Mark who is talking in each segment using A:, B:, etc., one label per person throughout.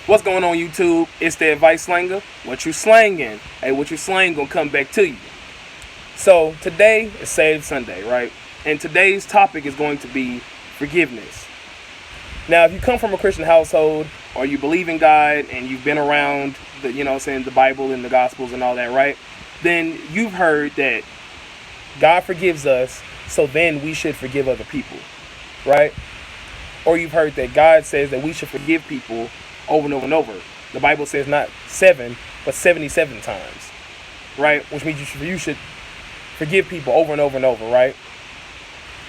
A: What's going on, YouTube? It's the Advice Slanger. What you slanging? Hey, what you slang gonna come back to you. So today is Save Sunday, right? And today's topic is going to be forgiveness. Now, if you come from a Christian household or you believe in God and you've been around the, the Bible and the Gospels and all that, right? Then you've heard that God forgives us, so then we should forgive other people, right? Or you've heard that God says that we should forgive people over and over and over. The Bible says not 7, but 77 times, right? Which means you should forgive people over and over and over, right?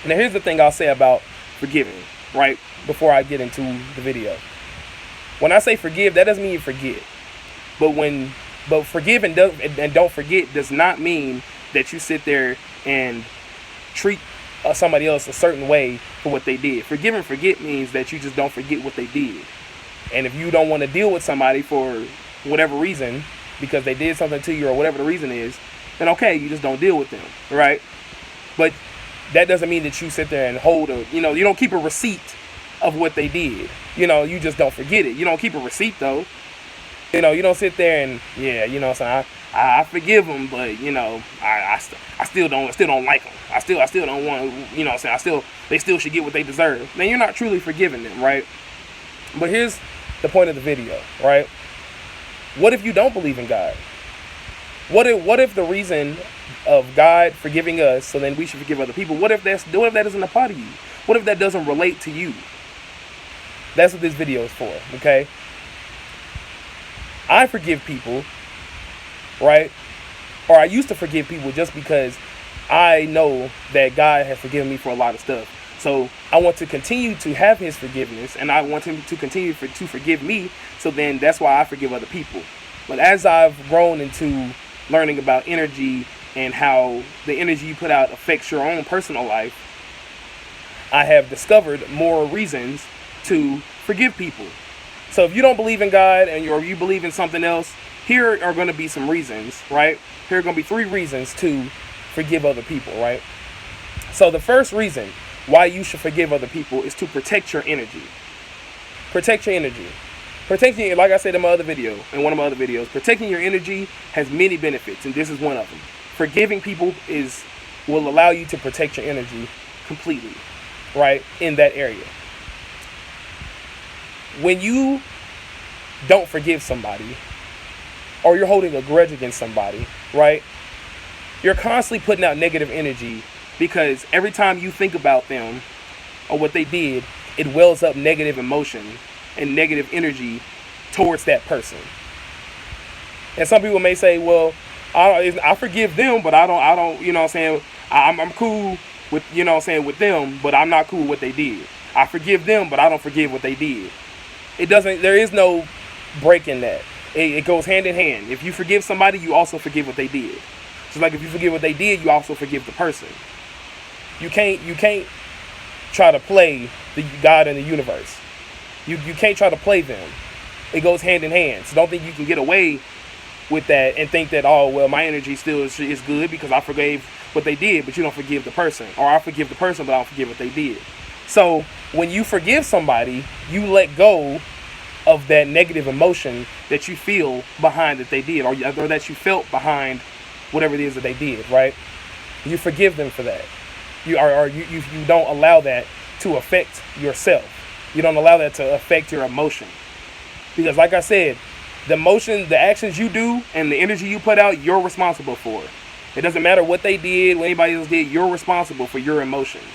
A: Now, here's the thing I'll say about forgiving, right? Before I get into the video. When I say forgive, that doesn't mean you forget. But forgive and don't forget does not mean that you sit there and treat somebody else a certain way for what they did. Forgive and forget means that you just don't forget what they did. And if you don't want to deal with somebody for whatever reason, because they did something to you or whatever the reason is, then okay, you just don't deal with them, right? But that doesn't mean that you sit there and hold you don't keep a receipt of what they did. You just don't forget it. You don't keep a receipt though. You don't sit there and I forgive them, but I still don't like them. I still don't want they still should get what they deserve. Then you're not truly forgiving them, right? But here's the point of the video, right? What if you don't believe in God? What if the reason of God forgiving us, so then we should forgive other people? What if that doesn't apply to you? What if that doesn't relate to you? That's what this video is for, okay? I forgive people, right? Or I used to forgive people just because I know that God has forgiven me for a lot of stuff. So I want to continue to have his forgiveness, and I want him to continue to forgive me. So then that's why I forgive other people. But as I've grown into learning about energy and how the energy you put out affects your own personal life, I have discovered more reasons to forgive people. So if you don't believe in God or you believe in something else, here are going to be some reasons, right? Here are going to be 3 reasons to forgive other people, right? So the first reason why you should forgive other people is to protect your energy. Protect your energy. Protecting, like I said in one of my other videos, protecting your energy has many benefits, and this is one of them. Forgiving people will allow you to protect your energy completely, right, in that area. When you don't forgive somebody, or you're holding a grudge against somebody, right, you're constantly putting out negative energy, because every time you think about them or what they did, it wells up negative emotion and negative energy towards that person. And some people may say, well, I forgive them, but I don't, I'm cool with, with them, but I'm not cool with what they did. I forgive them, but I don't forgive what they did. There is no break in that. It goes hand in hand. If you forgive somebody, you also forgive what they did. So like if you forgive what they did, you also forgive the person. You can't try to play the God in the universe. You can't try to play them. It goes hand in hand. So don't think you can get away with that and think that, oh, well, my energy still is good because I forgave what they did, but you don't forgive the person. Or I forgive the person, but I don't forgive what they did. So when you forgive somebody, you let go of that negative emotion that you feel behind that they did, or that you felt behind whatever it is that they did, right? You forgive them for that. You don't allow that to affect yourself. You don't allow that to affect your emotion. Because like I said, the actions you do and the energy you put out, you're responsible for. It doesn't matter what they did, what anybody else did, you're responsible for your emotions.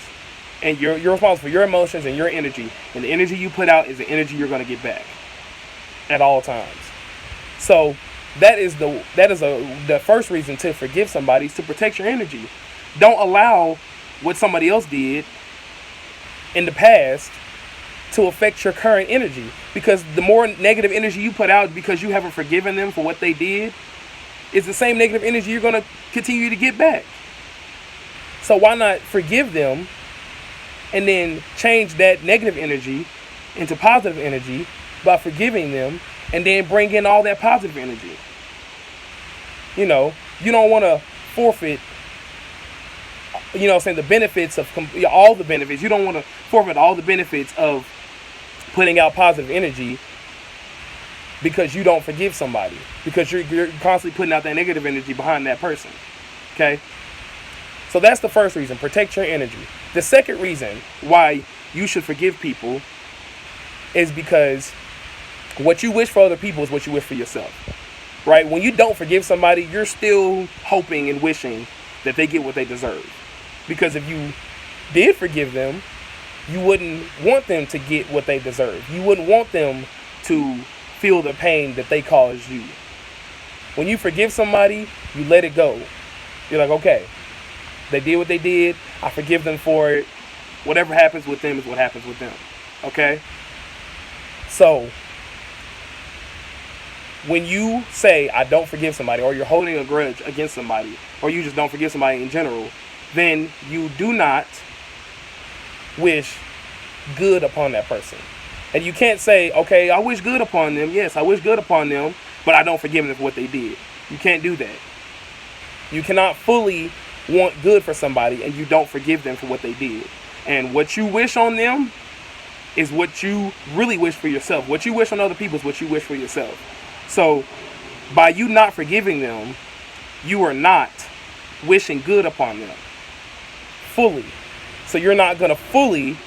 A: And you're responsible for your emotions and your energy. And the energy you put out is the energy you're going to get back at all times. So that is the first reason to forgive somebody, is to protect your energy. Don't allow what somebody else did in the past to affect your current energy, because the more negative energy you put out because you haven't forgiven them for what they did, is the same negative energy you're going to continue to get back. So why not forgive them and then change that negative energy into positive energy by forgiving them, and then bring in all that positive energy? You don't want to forfeit the benefits of all the benefits. You don't want to forfeit all the benefits of putting out positive energy because you don't forgive somebody, because you're constantly putting out that negative energy behind that person. Okay? So that's the first reason, protect your energy. The second reason why you should forgive people is because what you wish for other people is what you wish for yourself. Right? When you don't forgive somebody, you're still hoping and wishing that they get what they deserve. Because if you did forgive them, you wouldn't want them to get what they deserve. You wouldn't want them to feel the pain that they caused you. When you forgive somebody, you let it go. You're like, okay, they did what they did. I forgive them for it. Whatever happens with them is what happens with them. Okay? So, when you say, I don't forgive somebody, or you're holding a grudge against somebody, or you just don't forgive somebody in general, then you do not wish good upon that person. And you can't say, okay, I wish good upon them. Yes, I wish good upon them, but I don't forgive them for what they did. You can't do that. You cannot fully want good for somebody and you don't forgive them for what they did. And what you wish on them is what you really wish for yourself. What you wish on other people is what you wish for yourself. So by you not forgiving them, you are not wishing good upon them fully. So you're not going to fully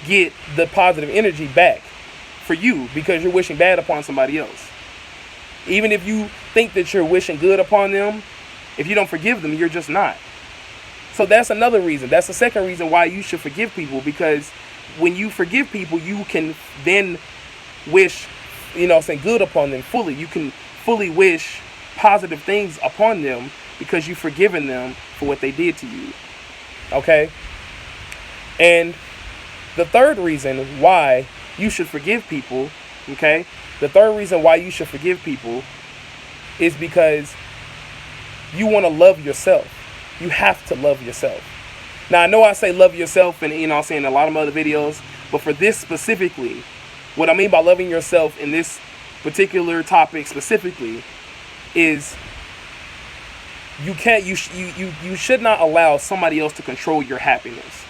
A: get the positive energy back for you because you're wishing bad upon somebody else. Even if you think that you're wishing good upon them, if you don't forgive them, you're just not. So that's another reason. That's the second reason why you should forgive people, because when you forgive people, you can then wish, saying good upon them fully. You can fully wish positive things upon them because you've forgiven them for what they did to you. Okay? And the third reason why you should forgive people, okay? The third reason why you should forgive people is because you want to love yourself. You have to love yourself. Now, I know I say love yourself and, I'm saying a lot of other videos, but for this specifically, what I mean by loving yourself in this particular topic specifically is you should not allow somebody else to control your happiness.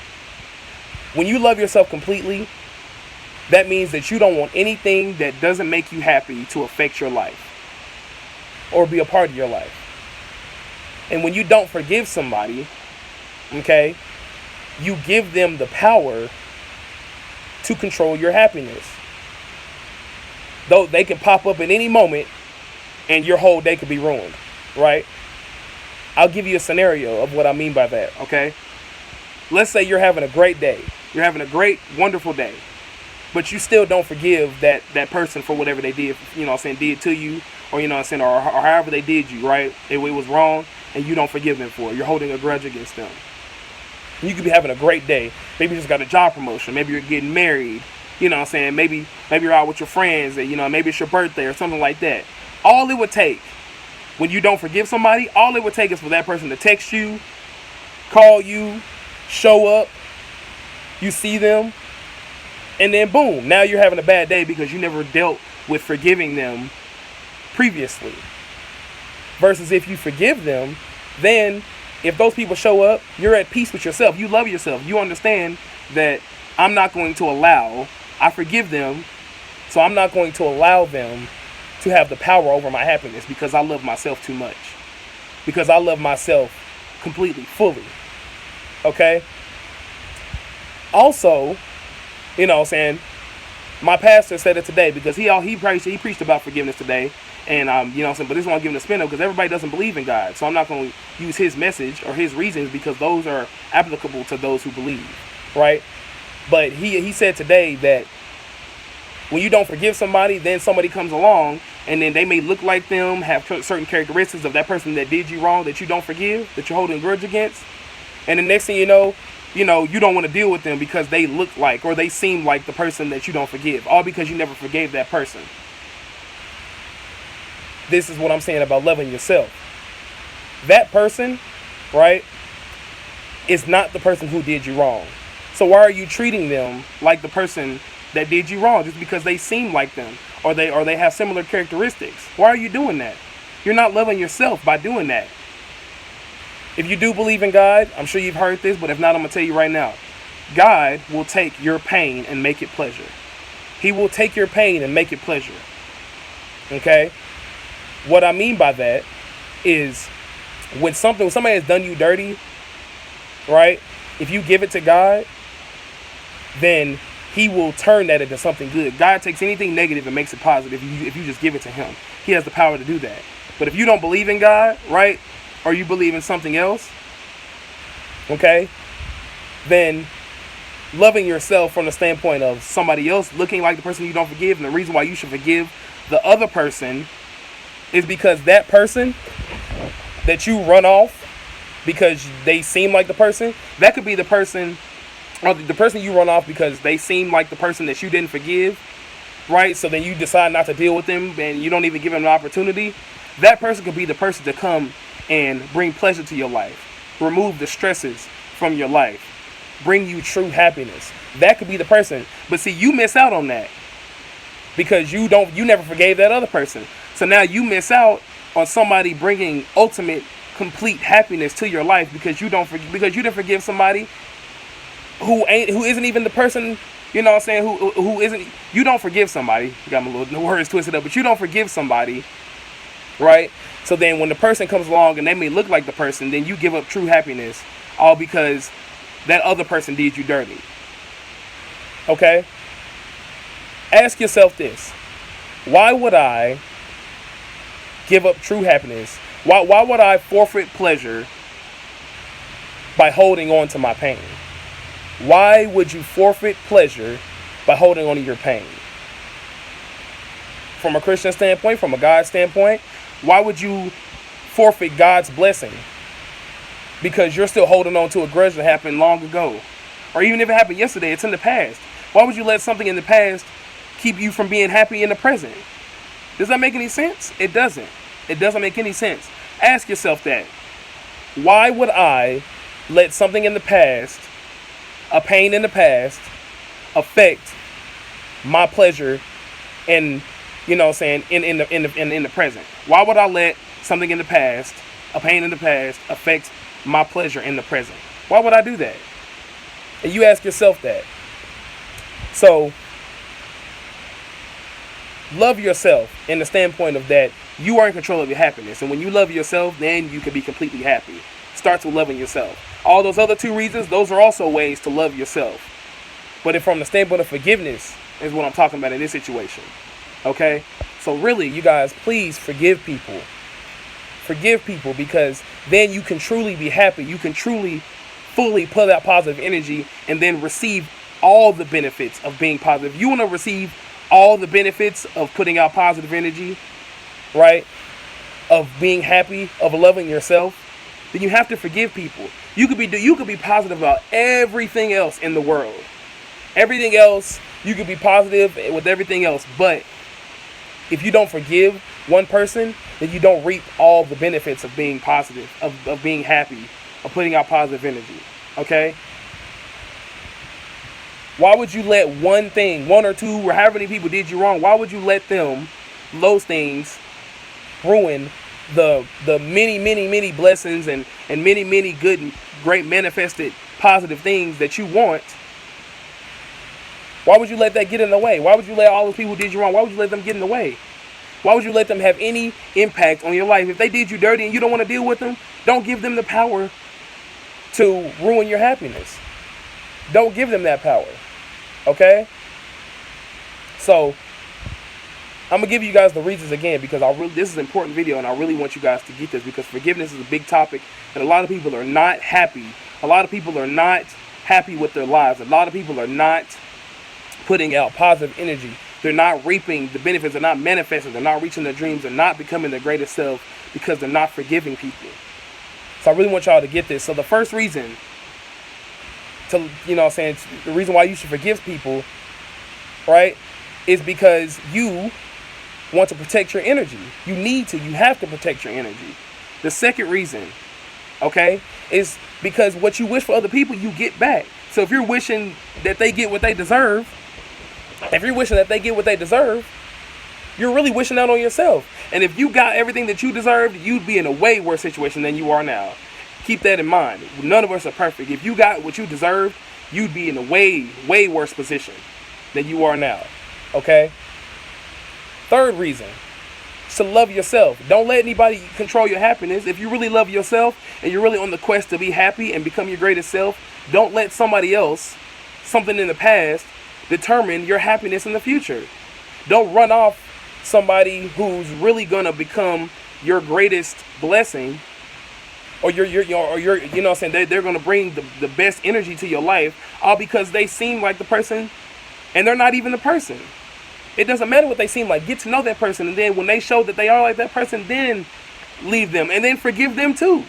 A: When you love yourself completely, that means that you don't want anything that doesn't make you happy to affect your life or be a part of your life. And when you don't forgive somebody, okay, you give them the power to control your happiness. Though they can pop up at any moment and your whole day could be ruined, right? I'll give you a scenario of what I mean by that, okay? Let's say you're having a great day. You're having a great, wonderful day. But you still don't forgive that person for whatever they did, did to you, or, or however they did you, right? It was wrong, and you don't forgive them for it. You're holding a grudge against them. You could be having a great day. Maybe you just got a job promotion. Maybe you're getting married. Maybe you're out with your friends, and, maybe it's your birthday or something like that. All it would take, when you don't forgive somebody, all it would take is for that person to text you, call you, show up, you see them, and then boom, now you're having a bad day because you never dealt with forgiving them previously. Versus if you forgive them, then if those people show up, you're at peace with yourself. You love yourself. You understand that I forgive them, so I'm not going to allow them to have the power over my happiness because I love myself too much. Because I love myself completely, fully. Okay? Also, my pastor said it today because he preached about forgiveness today. And, but this one I'm giving a spin up because everybody doesn't believe in God. So I'm not going to use his message or his reasons because those are applicable to those who believe, right? But he said today that when you don't forgive somebody, then somebody comes along and then they may look like them, have certain characteristics of that person that did you wrong, that you don't forgive, that you're holding a grudge against. And the next thing you know, you don't want to deal with them because they look like or they seem like the person that you don't forgive, all because you never forgave that person. This is what I'm saying about loving yourself. That person, right, is not the person who did you wrong. So why are you treating them like the person that did you wrong just because they seem like them or they have similar characteristics? Why are you doing that? You're not loving yourself by doing that. If you do believe in God, I'm sure you've heard this, but if not, I'm going to tell you right now. God will take your pain and make it pleasure. He will take your pain and make it pleasure. Okay? What I mean by that is when somebody has done you dirty, right? If you give it to God, then he will turn that into something good. God takes anything negative and makes it positive if you just give it to him. He has the power to do that. But if you don't believe in God, right, or you believe in something else, okay, then loving yourself from the standpoint of somebody else looking like the person you don't forgive, and the reason why you should forgive the other person is because that person that you run off because they seem like the person, that could be the person, or the person you run off because they seem like the person that you didn't forgive, right? So then you decide not to deal with them and you don't even give them an opportunity. That person could be the person to come and bring pleasure to your life, remove the stresses from your life, bring you true happiness. That could be the person. But see, you miss out on that because you never forgave that other person. So now you miss out on somebody bringing ultimate, complete happiness to your life because you didn't forgive somebody who isn't even the person. You know what I'm saying? Who isn't? You don't forgive somebody. Got my little words twisted up, but you don't forgive somebody, right? So then when the person comes along and they may look like the person, then you give up true happiness, all because that other person did you dirty. Okay? Ask yourself this: why would I give up true happiness? Why would I forfeit pleasure by holding on to my pain? Why would you forfeit pleasure by holding on to your pain? From a Christian standpoint, from a God standpoint, why would you forfeit God's blessing? Because you're still holding on to a grudge that happened long ago. Or even if it happened yesterday, it's in the past. Why would you let something in the past keep you from being happy in the present? Does that make any sense? It doesn't. It doesn't make any sense. Ask yourself that. Why would I let something in the past, a pain in the past, affect my pleasure in, you know what I'm saying, in the present? Why would I let something in the past, a pain in the past, affect my pleasure in the present? Why would I do that? And you ask yourself that. So, love yourself in the standpoint of that you are in control of your happiness. And when you love yourself, then you can be completely happy. Starts with loving yourself. All those other two reasons, those are also ways to love yourself. But from the standpoint of forgiveness is what I'm talking about in this situation. Okay? So really, you guys, please forgive people. Forgive people, because then you can truly be happy. You can truly, fully put out positive energy and then receive all the benefits of being positive. You want to receive all the benefits of putting out positive energy, right? Of being happy, of loving yourself, then you have to forgive people. You could be positive about everything else in the world. Everything else, you could be positive with everything else, but if you don't forgive one person, then you don't reap all the benefits of being positive, of being happy, of putting out positive energy. Okay? Why would you let one thing, one or two, or however many people did you wrong, why would you let them, those things, ruin the many blessings and many good, great manifested positive things that you want? Why would you let that get in the way? Why would you let all those people who did you wrong, why would you let them get in the way? Why would you let them have any impact on your life? If they did you dirty and you don't want to deal with them, don't give them the power to ruin your happiness. Don't give them that power. Okay? So, I'm going to give you guys the reasons again, because this is an important video and I really want you guys to get this, because forgiveness is a big topic and a lot of people are not happy. A lot of people are not happy with their lives. A lot of people are not putting out positive energy. They're not reaping the benefits. They're not manifesting. They're not reaching their dreams. They're not becoming their greatest self because they're not forgiving people. So I really want y'all to get this. So the first reason to, you know what I'm saying, the reason why you should forgive people, right, is because you want to protect your energy. You need to. You have to protect your energy. The second reason, okay, is because what you wish for other people, you get back. So if you're wishing that they get what they deserve, you're really wishing that on yourself. And if you got everything that you deserved, you'd be in a way worse situation than you are now. Keep that in mind. None of us are perfect. If you got what you deserved, you'd be in a way worse position than you are now. Okay? Third reason is to love yourself. Don't let anybody control your happiness. If you really love yourself and you're really on the quest to be happy and become your greatest self, don't let somebody else, something in the past, determine your happiness in the future. Don't run off somebody who's really gonna become your greatest blessing, or you're you know what I'm saying, they're gonna bring the best energy to your life, all because they seem like the person and they're not even the person. It doesn't matter what they seem like. Get to know that person, and then when they show that they are like that person, then leave them and then forgive them too.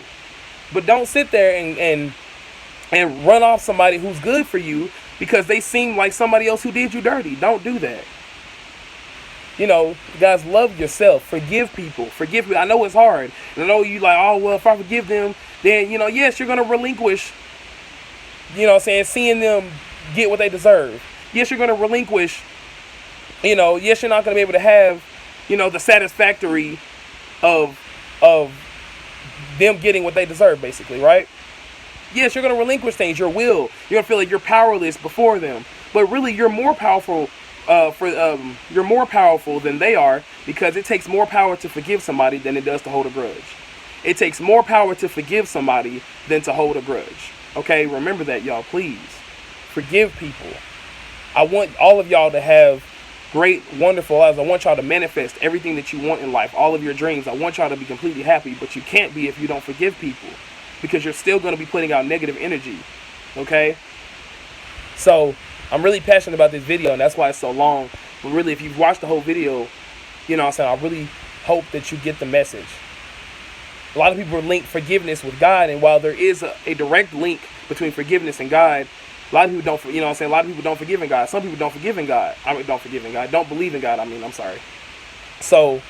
A: But don't sit there and run off somebody who's good for you because they seem like somebody else who did you dirty. Don't do that. You know, guys, love yourself. Forgive people. Forgive people. I know it's hard. And I know you like, oh, well, if I forgive them, then, you know, yes, you're going to relinquish, you know what I'm saying, seeing them get what they deserve. Yes, you're going to relinquish, you know, yes, you're not going to be able to have, you know, the satisfactory of them getting what they deserve, basically, right? Yes, you're going to relinquish things, your will. You're going to feel like you're powerless before them. But really, you're more powerful you're more powerful than they are, because it takes more power to forgive somebody than it does to hold a grudge. It takes more power to forgive somebody than to hold a grudge. Okay, remember that, y'all. Please forgive people. I want all of y'all to have great, wonderful lives. I want y'all to manifest everything that you want in life, all of your dreams. I want y'all to be completely happy, but you can't be if you don't forgive people, because you're still going to be putting out negative energy. Okay, so I'm really passionate about this video, and that's why it's so long. But really, if you've watched the whole video, you know what I'm saying, I really hope that you get the message. A lot of people link forgiveness with God, and while there is a direct link between forgiveness and God, a lot of people don't, you know what I'm saying, a lot of people don't forgive in God. Some people don't forgive in God. Don't believe in God, I'm sorry. So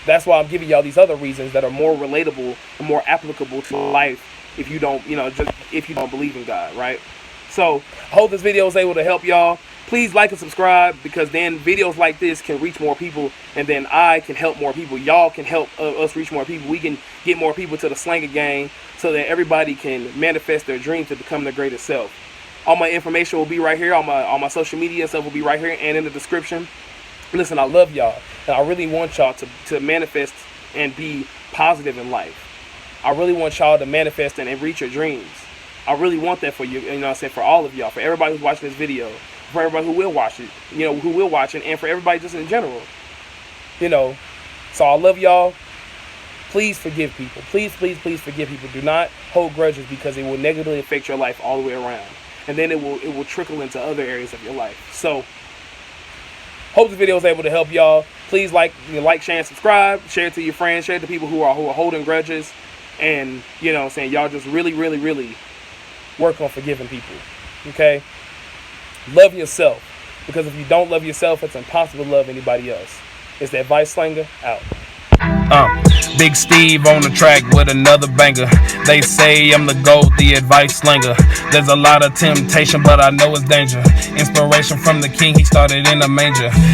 A: that's why I'm giving y'all these other reasons that are more relatable and more applicable to life if you don't, you know, just if you don't believe in God, right? So I hope this video was able to help y'all. Please like and subscribe, because then videos like this can reach more people, and then I can help more people. Y'all can help us reach more people. We can get more people to the Slanger Gang so that everybody can manifest their dreams to become their greatest self. All my information will be right here. All my social media stuff will be right here and in the description. Listen, I love y'all, and I really want y'all to manifest and be positive in life. I really want y'all to manifest and reach your dreams. I really want that for you, you know what I'm saying, for all of y'all, for everybody who's watching this video, for everybody who will watch it, you know, who will watch it, and for everybody just in general, you know. So I love y'all. Please forgive people. Please, please, please forgive people. Do not hold grudges, because it will negatively affect your life all the way around, and then it will trickle into other areas of your life. So hope this video was able to help y'all. Please like, share, and subscribe. Share it to your friends. Share it to people who are holding grudges, and you know what I'm saying, y'all just really, really, really work on forgiving people. Okay? Love yourself, because if you don't love yourself, it's impossible to love anybody else. It's the Advice Slanger out.
B: Big Steve on the track with another banger. They say I'm the GOAT, the Advice Slanger. There's a lot of temptation, but I know it's danger. Inspiration from the king, he started in a manger.